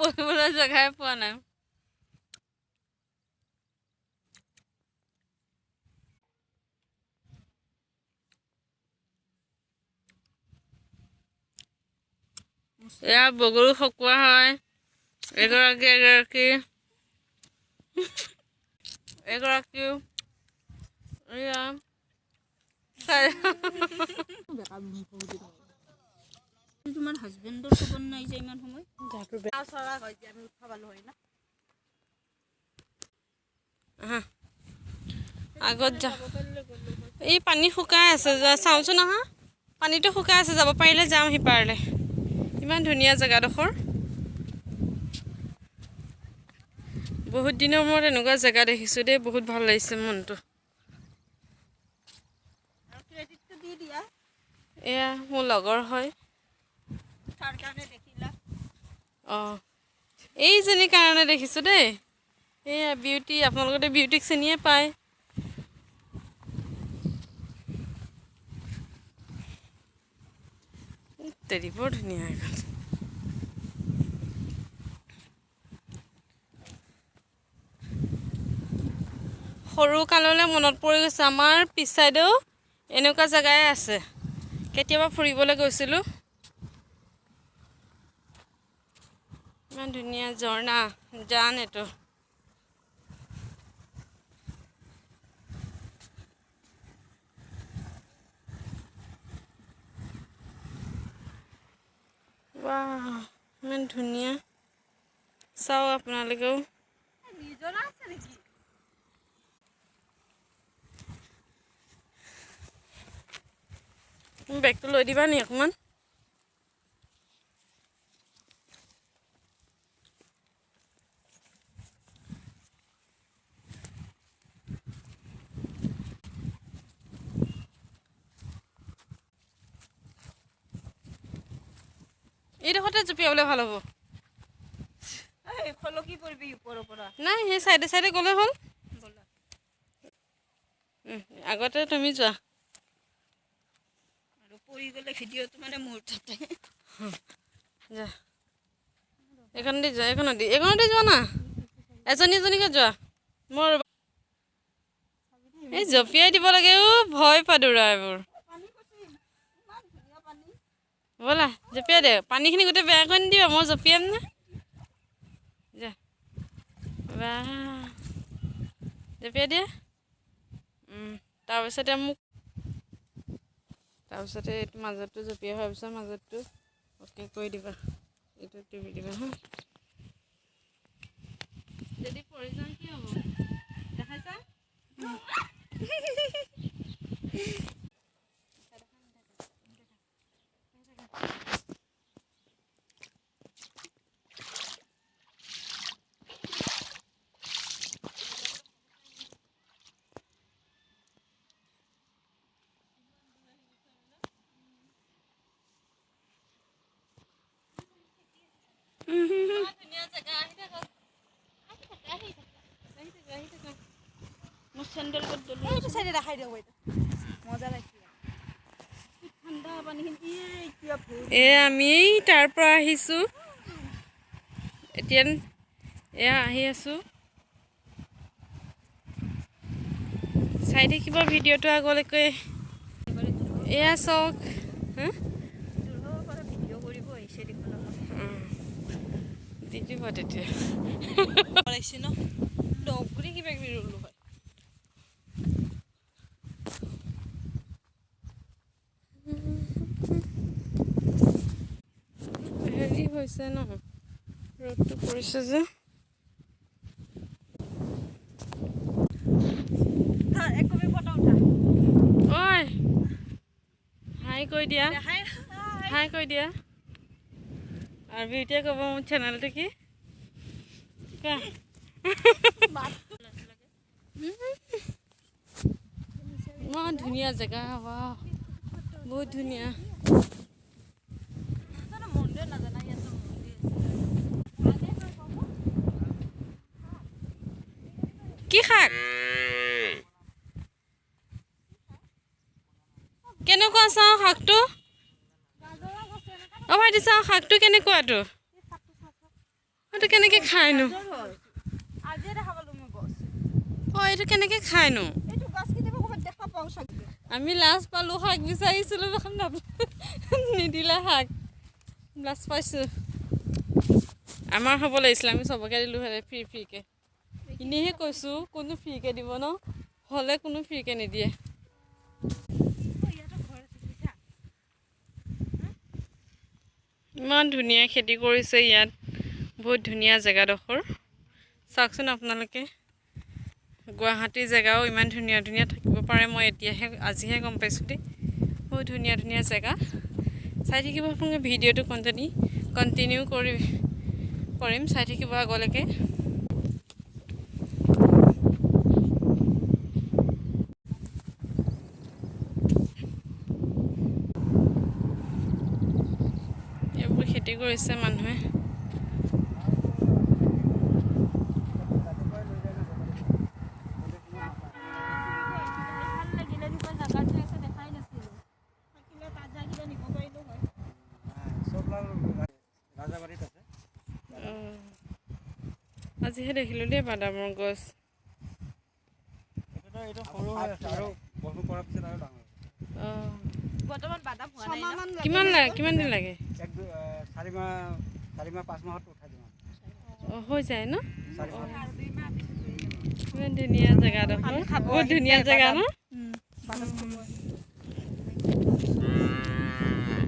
বহিবলৈ জেগাই পোৱা নাই। এয়া বগৰু সকুৱা হয়, এগৰাকী এয়া তোমাৰ হাজবেণ্ডৰ খবৰ নাই যে ইমান সময় আমি উঠা পালো হয় না আগত যা এই পানী শুকাই আছে চাওঁচোন আহা পানীটো শুকাই আছে যাব পাৰিলে যাম সিপাৰলে ইমান ধুনীয়া জেগাডোখৰ বহুত দিনৰ মূৰত এনেকুৱা জেগা দেখিছোঁ দেই বহুত ভাল লাগিছে মনটো এয়া মোৰ লগৰ হয় অঁ এইজনীৰ কাৰণে দেখিছোঁ দেই এয়া বিউটি আপোনালোকে বিউটিক চিনিয়ে পায় তেৰি বৰ ধুনীয়া এখন সৰু কাললৈ মনত পৰি গৈছে আমাৰ পিছ চাইডেও এনেকুৱা জেগাই আছে কেতিয়াবা ফুৰিবলৈ গৈছিলোঁ ইমান ধুনীয়া ঝৰ্ণা জান এইটো ৱাহ ইমান ধুনীয়া চাওক আপোনালোকেও বেগটো লৈ দিবা নি অকণমান এইডোখৰতে জুপিয়াবলৈ ভাল হ'ব নাই সেই চাইডে চাইডে গ'লে হ'ল আগতে তুমি যোৱা পৰি গ'লে ভিডিঅ'টো মানে মোৰ তাতে যা এইখনতে যোৱা এইখনতে যোৱা না এজনী এজনীকে যোৱা মোৰ এই জঁপিয়াই দিব লাগে ভয় পাদুৰা এইবোৰ ব'লা জঁপিয়াই দে পানীখিনি গোটেই বেয়া কৰি নিদিবা মই জঁপিয়াম নে যা বাহ জঁপিয়াই দিয়া তাৰপিছতে মোক তাৰপিছতে এইটো মাজতটো জঁপিয়াই হোৱাৰ পিছত মাজতটো অ'কে কৰি দিবা এইটো টিপি দিবা হা যদি পৰি যাওঁ কি হ'ব দেখাইছা ধুনীয়া জেগা আহি থাকক মোৰ চেণ্ডেল ক'ত দলো এইটো চাইডে দেখাই দিওঁ মজা লাগিছে ঠাণ্ডা পানীখিনি আমি তাৰ পৰা আহিছোঁ এতিয়া এয়া আহি আছোঁ চাই থাকিব ভিডিঅ'টো আগলৈকে এয়া চাওক ভিডিঅ' কৰিব আহিছে দেখোন দি দিব তেতিয়া লাগিছে ন ডগৰি কিবা কিবি ৰুলো হয় হেৰি হৈছে ন ৰ'দটো পৰিছে যে ঐ হাই কৈ দিয়া হাই কৈ দিয়া আৰু বিউটিয়ে ক'ব মোৰ চেনেলটো কি ইমান ধুনীয়া জেগা বহুত ধুনীয়া কি শাক কেনেকুৱা চাওঁ শাকটো অ ভাইটি চাওঁ শাকটো কেনেকুৱাটো এইটো কেনেকৈ খায়নো আজিয়ে দেখা পালোঁ মই গছ অঁ এইটো কেনেকৈ খায়নো এইটো গছ কেতিয়াবা ক'ৰবাত দেখা পাওঁ চাগে আমি লাজ পালোঁ শাক বিচাৰিছিলোঁ নিদিলে শাক লাজ পাইছোঁ আমাৰ হ'ব লাগিছিলে আমি চবকে দিলোঁ ফ্ৰীকৈ এনেইহে কৈছোঁ কোনো ফ্ৰীকৈ দিব ন হ'লে কোনো ফ্ৰীকৈ নিদিয়ে ইমান ধুনীয়া খেতি কৰিছে ইয়াত বহুত ধুনীয়া জেগাডোখৰ চাওকচোন আপোনালোকে গুৱাহাটীৰ জেগাও ইমান ধুনীয়া ধুনীয়া থাকিব পাৰে মই আজিহে গম পাইছোঁ দেই বহুত ধুনীয়া ধুনীয়া জেগা চাই থাকিব আপোনালোকে ভিডিঅ'টো কণ্টিনিউ কৰিম চাই থাকিব আগলৈকে এইবোৰ খেতি কৰিছে মানুহে আজিহে দেখিলোঁ দেই বাদামৰ গছ কিমান দিন লাগে 4-5 মাহত উঠাই দিম অঁ হৈ যায় ন ইমান ধুনীয়া জেগাডোখৰ বহুত ধুনীয়া জেগা ন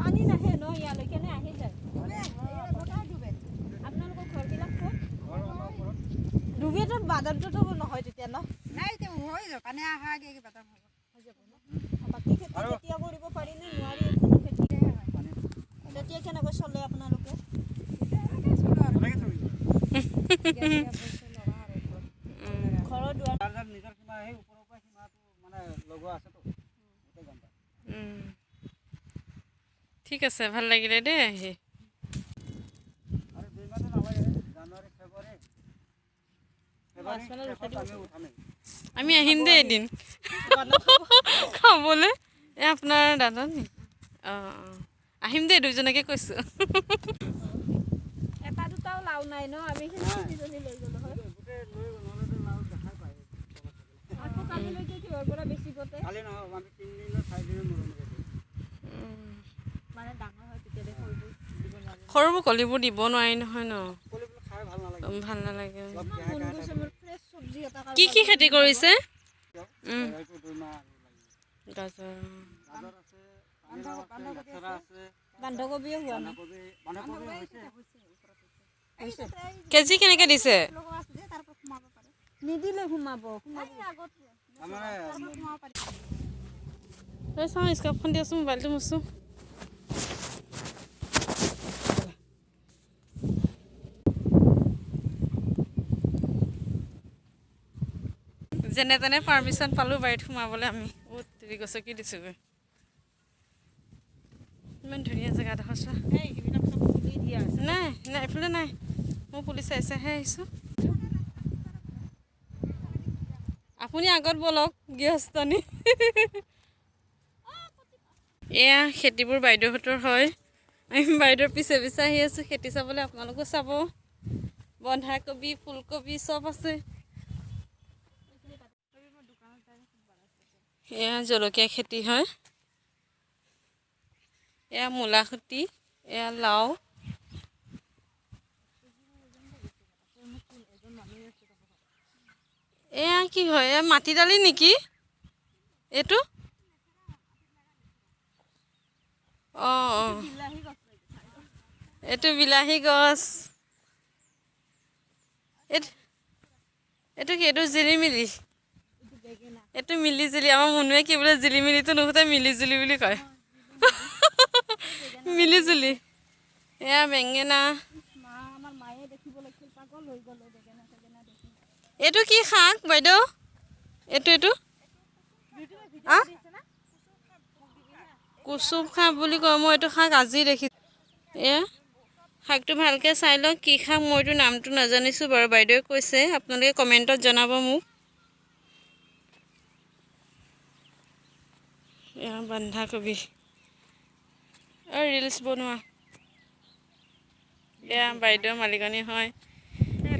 পানী নাহে ন ইয়ালৈকে নে আহি যায় আপোনালোকৰ ঘৰবিলাক ক'ত ডুবেতো বাদামটোতো নহয় তেতিয়া ন নাই এতিয়া হৈ যাব পানী অহা আগে বাদাম হ'ব হৈ যাব ন বাকী খেতি তেতিয়া কৰিব পাৰিনে নোৱাৰি কোনো খেতিয়ে হয় তেতিয়া কেনেকৈ চলে আপোনালোকে ঘৰৰ দুৱাৰ নিজৰ সীমা সেই ওপৰৰ পৰা সীমাটো মানে লগোৱা আছেতো গম পায় ঠিক আছে ভাল লাগিলে দেই আহি আৰু 2 মাহ নালাগে জানুৱাৰী ফেব্ৰুৱাৰী আমি আহিম দেই এদিন খাবলৈ আপোনাৰ দাদা নি অঁ আহিম দেই দুইজনকে কৈছোঁ এটা দুটাও লাও নাই ন আমি লৈ গ'লো হয় আকৌ কালিলৈকে কিহৰ পৰা বেছি গতে কালি নহয় আমি 3 দিন 4 দিনৰ মূৰে মানে ডাঙৰ হয় তেতিয়া সৰুবোৰ কলিবোৰ দিব নোৱাৰি নহয় ন কলিবোৰ খাই ভাল নালাগে কি খেতি কৰিছে গাজৰ বন্ধাকবিও হোৱা নাই কেজি কেনেকৈ দিছে নিদিলে সোমাব চাওঁ স্কাৰ্ফখন দি আছোঁ মোবাইলটো মোচোঁ যেনে তেনে পাৰ্মিশ্যন পালোঁ বাৰীত সোমাবলৈ আমি বহুত দেৰি গছকি দিছোঁগৈ ইমান ধুনীয়া জেগাডোখৰ চোৱা নাই নাই এইফালে নাই মই পুলিচ চাইহে আহিছোঁ আপুনি আগত ব'লক গৃহস্থনী এয়া খেতিবোৰ বাইদেউহঁতৰ হয় আমি বাইদেউৰ পিছে পিছে আহি আছোঁ খেতি চাবলৈ আপোনালোকো চাব বন্ধাকবি ফুলকবি চব আছে এয়া জলকীয়া খেতি হয় এয়া মূলা খেতি এয়া লাও এয়া কি হয় এয়া মাটি দালি নেকি এইটো অঁ অঁ এইটো বিলাহী গছ এইটো কি এইটো জিলিমিলি এইটো মিলি জুলি আমাৰ মনুৱে কি বোলে জিলিমিলিটো নুশুতে মিলি জুলি বুলি কয় মিলি জুলি এয়া বেঙেনা এইটো কি শাক বাইদেউ এইটো কুচুম শাক বুলি কয় মই এইটো শাক আজি দেখিছোঁ এয়া শাকটো ভালকৈ চাই লওক কি শাক মইতো নামটো নাজানিছোঁ বাৰু বাইদেৱে কৈছে আপোনালোকে কমেণ্টত জনাব মোক এয়া বন্ধাকবি ৰিলছ বনোৱা এয়া বাইদেউ মালিকনী হয়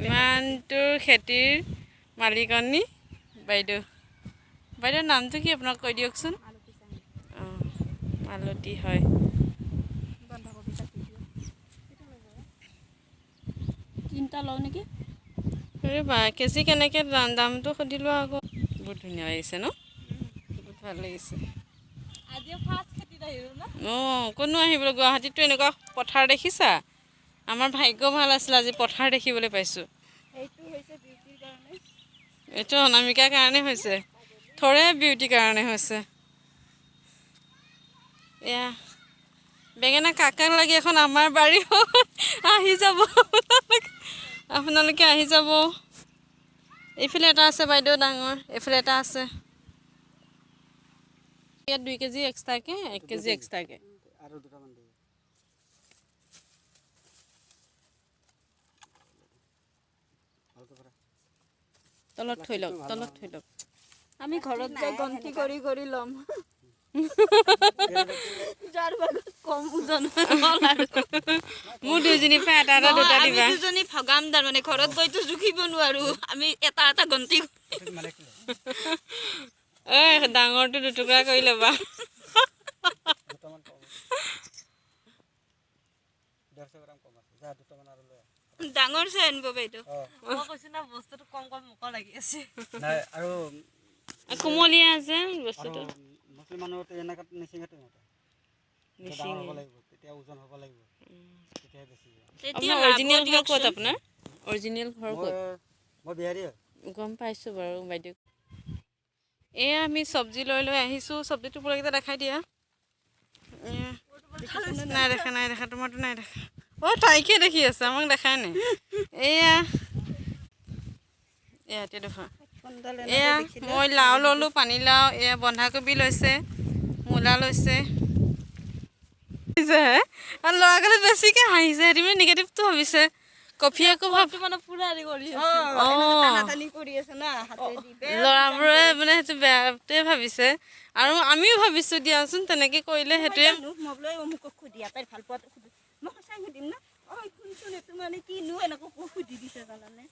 ইমানটোৰ খেতিৰ মালিকনী বাইদেউ। বাইদেউৰ নামটো কি আপোনাক কৈ দিয়কচোন। অঁ মালতী হয়। তিনিটা লওঁ নেকি? কেজি কেনেকৈ দামটো সুধিলোঁ আকৌ। বহুত ধুনীয়া লাগিছে ন, বহুত ভাল লাগিছে। অঁ কোনো আহিবলৈ, গুৱাহাটীততো এনেকুৱা পথাৰ দেখিছা? আমাৰ ভাগ্য ভাল আছিলে আজি পথাৰ দেখিবলৈ পাইছোঁ। এইটো অনামিকাৰ কাৰণে হৈছে, থৰে বিউটিৰ কাৰণে হৈছে। এয়া বেঙেনা কাকাক লাগি এখন আমাৰ বাৰী আহি যাব আপোনালোকে আহি যাব। এইফালে এটা আছে বাইদেউ ডাঙৰ, এইফালে এটা আছে। ইয়াত 2 কেজি এক্সট্ৰাকৈ, 1 কেজি এক্সট্ৰাকৈ। আৰু দুটামান দিব। তলত থৈ লওক, তলত থৈ লওক। আমি ঘৰত যাই গন্তি কৰি কৰি ল'ম। যাৰ ভাগত কম ওজন মোৰ দুজনীৰ পৰা এটা এটা দুটা আমি দিবা। দুজনী ভগাম তাৰমানে, ঘৰত গৈতো জুখিব নোৱাৰো। আমি এটা এটা গন্তি ঐ ডাঙৰটো দুটুকুৰা কৰি ল'বা। ডাঙৰ চাই আনিব বাইদেউ। মই কৈছোঁ না বস্তুটো কম কম মোকো লাগি আছে। নাই আৰু কোমলীয়া আছে বস্তুটো। মুছলিম মানুহৰ এনেকৈ নিচিঙাটো ডাঙৰ হ'ব লাগিব, তেতিয়া ওজন হ'ব লাগিব, তেতিয়াহে বেছি যায়। আপোনাৰ অৰিজিনেল ঘৰ ক'ত আপোনাৰ? অৰিজিনেল ঘৰ ক'ত? মই বিহাৰী হয়। গম পাইছোঁ বাৰু বাইদেউ। এয়া আমি চব্জি লৈ লৈ আহিছোঁ। চব্জিটো পূৰাকেইটা দেখাই দিয়া। নাই দেখা, নাই দেখা, তোমাৰতো নাই দেখা। অঁ তাইকে দেখি আছে, আমাক দেখাই নাই। এয়া এতিয়া দেখা। এয়া মই লাও ল'লোঁ, পানীলাও, এয়া বন্ধাকবি লৈছে, মূলা লৈছে। আৰু ল'ৰাকালে বেছিকৈ হাঁহিছে, তুমি নিগেটিভটো ভাবিছে। কফি আকৌ মানে পুৰা কৰি আছে না হাতেদি। ল'ৰাবোৰে মানে সেইটো বেয়াটোৱে ভাবিছে, আৰু আমিও ভাবিছোঁ দিয়াচোন তেনেকৈ কৰিলে সেইটোৱে। মই বোলে অমুকক সুধি তাই ভাল পোৱাটো সুধি, মই সঁচাই সুধিম না। ঐ শুনচোন এইটো মানে কিনো এনেকৈ সুধি দিছে জানানে।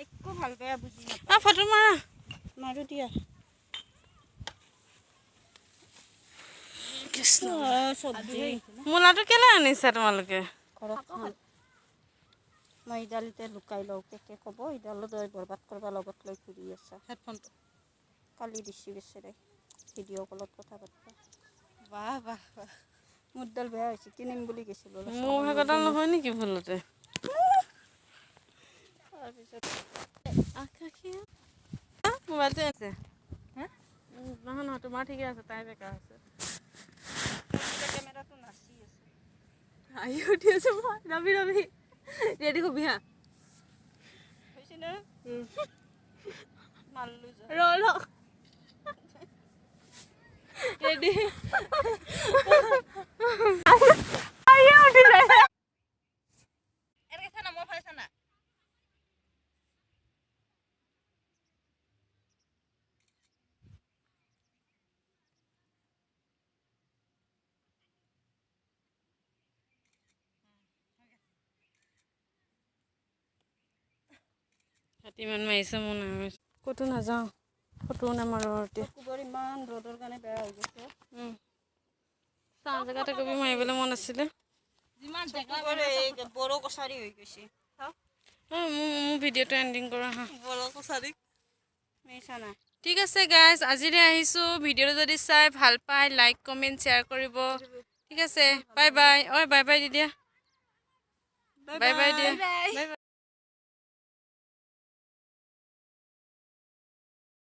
একো ভাল বেয়া বুজি নাপাওঁ। ফটো মাৰা। মাৰো দিয়া। চব্জি মূলাটো কেলৈ আনিছা তোমালোকে? ঘৰত মই ইডালতে লুকাই লওঁ, কেকে ক'ব ইডালত বৰবাদ কৰিব লগত লৈ ঘূৰি আছা। হেডফোনটো কালি দিছি বেচেৰাই ভিডিঅ' কলত কথা পাতিবা। বাহ বাহ বাহ। মোৰডাল বেয়া হৈছে, কিনিম বুলি গৈছিলোঁ। মোৰ ভাগৰডাল নহয় নেকি ভুলতে? তাৰপিছত মোবাইলটো আছে। নহয় নহয়, তোমাৰ ঠিকে আছে, তাই বেকাৰ আছে। কেমেৰাটো নাচি আছে। আহি উঠি আছো মই, ৰবি ৰবি ৰেডি হবি হা। হৈছে না? মাৰলো যা। ৰ ৰেডি। হাতী ইমান মাৰিছে, মোৰ নাই ক'তো নাযাওঁ, ফটোও নামাৰোঁ আৰু কোবৰ ইমান ৰ'দৰ কাৰণে বেয়া হৈ গৈছে। চাহ জেগাতে কবি মাৰিবলৈ মন আছিলে। বৰ কছাৰী হৈ গৈছে। মোৰ ভিডিঅ'টো এণ্ডিং কৰা হা। বৰ কছাৰী মিছা না। ঠিক আছে গাইজ, আজিলৈ আহিছোঁ। ভিডিঅ'টো যদি চাই ভাল পায় লাইক কমেণ্ট শ্বেয়াৰ কৰিব। ঠিক আছে, বাই বাই। ঐ বাই বাই দি দিয়া। বাই বাই দিয়া। Bye bye.